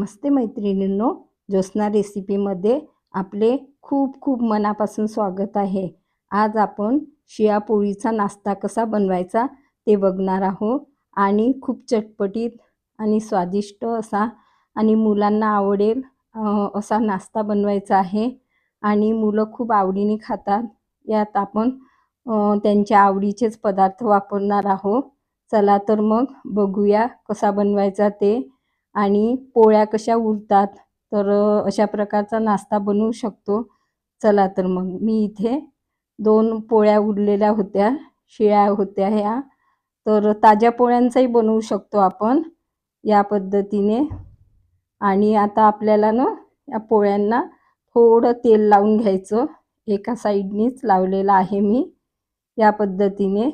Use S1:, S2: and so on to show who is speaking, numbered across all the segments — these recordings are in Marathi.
S1: नमस्ते मैत्रिणींनो, ज्योत्स्ना रेसिपीमध्ये आपले खूप खूप मनापासून स्वागत आहे। आज आपण शिळ्या पोळीचा नाश्ता कसा बनवायचा ते बघणार आहोत आणि खूप चटपटीत आणि स्वादिष्ट असा आणि मुलांना आवडेल असा नाश्ता बनवायचा आहे आणि मुलं खूप आवडीने खातात। यात आपण त्यांच्या आवडीचेच पदार्थ वापरणार आहोत। चला तर मग बघूया कसा बनवायचा ते आणि पोळ्या कशा उरतात तर अशा प्रकारचा नाश्ता बनवू शकतो। चला तर मग मी इथे 2 पोळ्या उरलेल्या होत्या, शिळ्या होत्या ह्या, तर ताज्या पोळ्यांचाही बनवू शकतो आपण या पद्धतीने। आणि आता आपल्याला ना या पोळ्यांना थोडं तेल लावून घ्यायचं, एका साईडनीच लावलेलं आहे मी या पद्धतीने,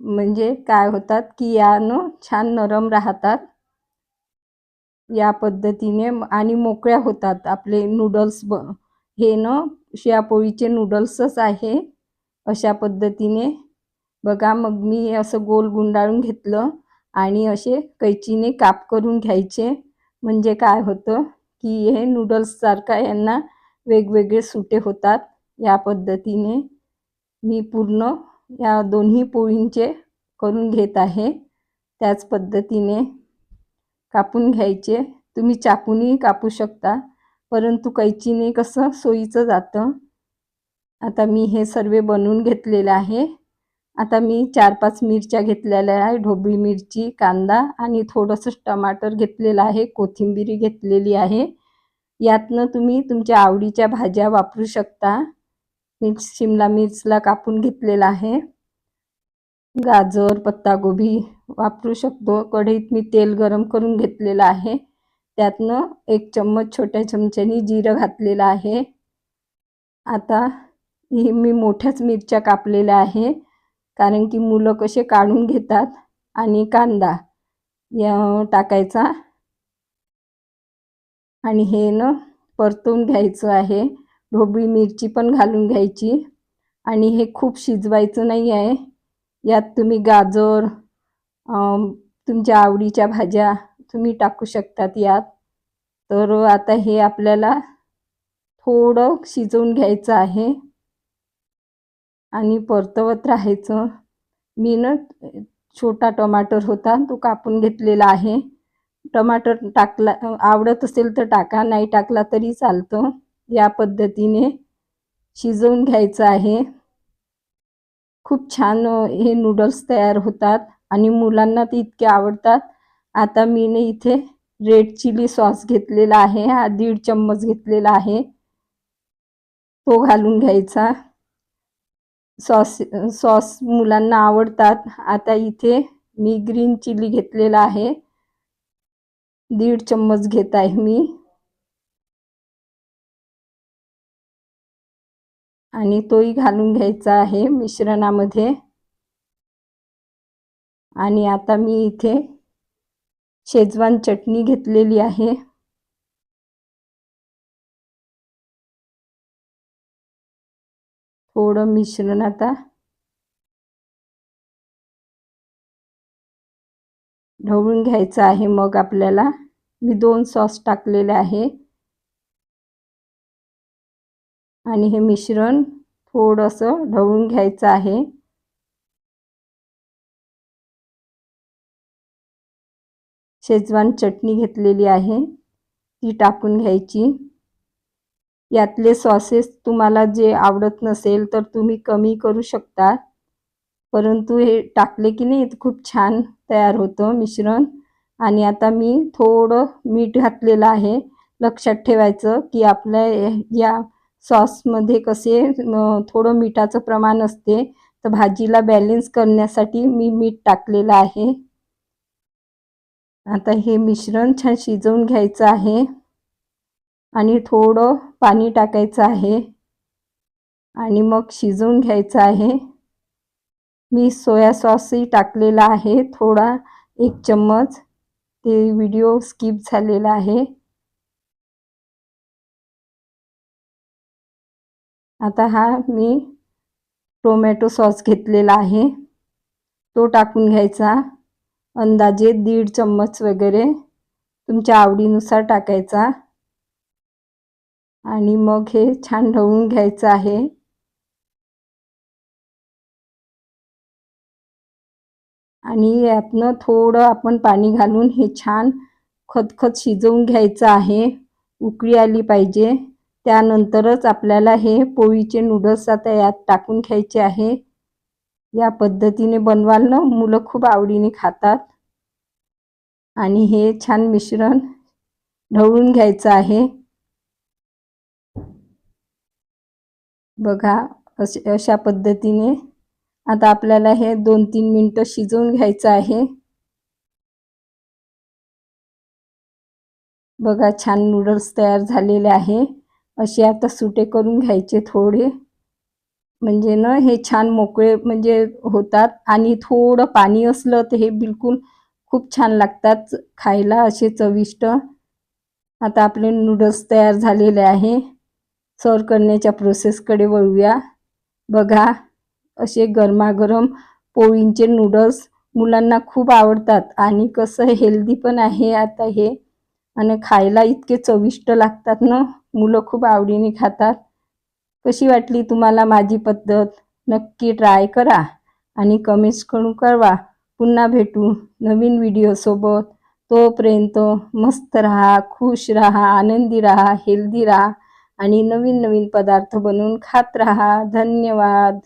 S1: म्हणजे काय होतात की या ना छान नरम राहतात या पद्धतीने आणि मोकळ्या होतात आपले नूडल्स। हे ना शिळ्या पोळीचे नूडल्सच आहे अशा पद्धतीने। बघा मग मी असं गोल गुंडाळून घेतलं आणि असे कैचीने काप करून घ्यायचे, म्हणजे काय होतं की हे नूडल्ससारखा यांना वेगवेगळे सुटे होतात। या पद्धतीने मी पूर्ण या दोन्ही पोळींचे करून घेत आहे, त्याच पद्धतीने कापून घ्यायचे। तुम्ही चाकूने कापू शकता, परंतु कैचीने कसं सोयीचं जातं। आता मी हे सर्व बनवून घेतलेलं आहे। आता मी 4-5 मिरच्या घेतलेल्या आहे, ढोबळी मिरची, कांदा आणि थोडंसं टमाटर घेतलेलं आहे, कोथिंबीर घेतलेली आहे। यातनं तुम्ही तुमच्या आवडीच्या भाज्या वापरू शकता। मी शिमला मिरचला कापून घेतलेला आहे, गाजर, पत्तागोबी वापरू शकतो। कढईत मी तेल गरम करून घेतलेलं आहे, त्यातनं 1 चम्मच छोट्या चमच्याने जिरं घातलेलं आहे। आता ही मी मोठ्याच मिरच्या कापलेल्या आहे, कारण की मुलं कसे काढून घेतात। आणि कांदा टाकायचा आणि हे ना परतून घ्यायचं आहे। ढोबळी मिरची पण घालून घ्यायची आणि हे खूप शिजवायचं नाही आहे। यात तुम्ही गाजर, तुमच्या आवडीच्या भाज्या तुम्ही टाकू शकतात यात। तर आता हे आपल्याला थोडं शिजवून घ्यायचं आहे आणि परतवत राहायचं। मी ना छोटा टमाटर होता तो कापून घेतलेला आहे। टमाटर टाकला आवडत असेल तर टाका, नाही टाकला तरी चालतं। या पद्धतीने शिजवून घ्यायचं आहे। खूप छान हे नूडल्स तयार होतात आणि मुलांना ते इतके आवडतात। आता मी ने इथे रेड चिली सॉस घेतलेला आहे, हा 1.5 चम्मच घेतलेला आहे, तो घालून घ्यायचा। सॉस मुलांना आवडतात। आता इथे मी ग्रीन चिली घेतलेला आहे, 1.5 चम्मच घेत आहे मी, आणि तोही घालून घ्यायचा आहे मिश्रणामध्ये। आणि आता मी इथे शेजवान चटणी घेतलेली आहे, थोडं मिश्रण आता ढवळून घ्यायचं आहे। मग आपल्याला मी 2 सॉस टाकलेले आहे आणि हे मिश्रण थोडंसं ढवळून घ्यायचं आहे। शेजवान चटणी घेतलेली आहे, ती टाकून घ्यायची। यातले सॉसेस तुम्हाला जे आवडत नसेल तर तुम्ही कमी करू शकता, परंतु हे टाकले की नाही खूप छान तयार होतं मिश्रण। आणि आता मी थोडं मीठ घातलेलं आहे। लक्षात ठेवायचं की आपल्या या सॉसमध्ये कसे थोडं मिठाचं प्रमाण असते, तर भाजीला बॅलन्स करण्यासाठी मी मीठ टाकलेलं आहे। आता हे मिश्रण छान शिजवून घ्यायचं आहे आणि थोडं पाणी टाकायचं आहे आणि मग शिजवून घ्यायचं आहे। मी सोया सॉसही टाकलेला आहे थोडा, 1 चम्मच, ते व्हिडिओ स्किप झालेला आहे। आता हा मी टोमॅटो सॉस घेतलेला आहे, तो टाकून घ्यायचा, अंदाजे 1.5 चम्मच वगैरे तुमच्या आवडीनुसार टाकायचा आणि मग हे छान ढवळून घ्यायचं आहे। आणि यातनं थोडं आपण पाणी घालून हे छान खतखत शिजवून घ्यायचं आहे। उकळी आली पाहिजे, त्यानंतरच आपल्याला हे पोळीचे नूडल्स आता यात टाकून घ्यायचे आहे। या पद्धतीने बनवाल ना, मुलं खूप आवडीने खातात। आणि हे छान मिश्रण ढवळून घ्यायचं आहे। बघा अशा पद्धतीने आता आपल्याला हे 2-3 मिनिटं शिजवून घ्यायचं आहे। बघा छान नूडल्स तयार झालेले आहे। असे आता सुटे करून घ्यायचे थोडे, म्हणजे ना हे छान मोकळे म्हणजे होतात। आणि थोडं पाणी असलं तर हे बिलकुल खूप छान लागतात खायला, असे चविष्ट। आता आपले नूडल्स तयार झालेले आहे। सर्व करण्याच्या प्रोसेसकडे वळूया। बघा असे गरमागरम पोळींचे नूडल्स मुलांना खूप आवडतात आणि कसं हेल्दी पण आहे आता हे, आणि खायला इतके चविष्ट लागतात ना, मुलं खूप आवडीने खातात। कशी वाटली तुम्हाला माझी पद्धत? नक्की ट्राय करा आणि कमेंट्स करून कळवा। पुन्हा भेटू नवीन व्हिडिओसोबत। तोपर्यंत मस्त राहा, खुश राहा, आनंदी राहा, हेल्दी राहा आणि नवीन नवीन पदार्थ बनवून खात राहा। धन्यवाद।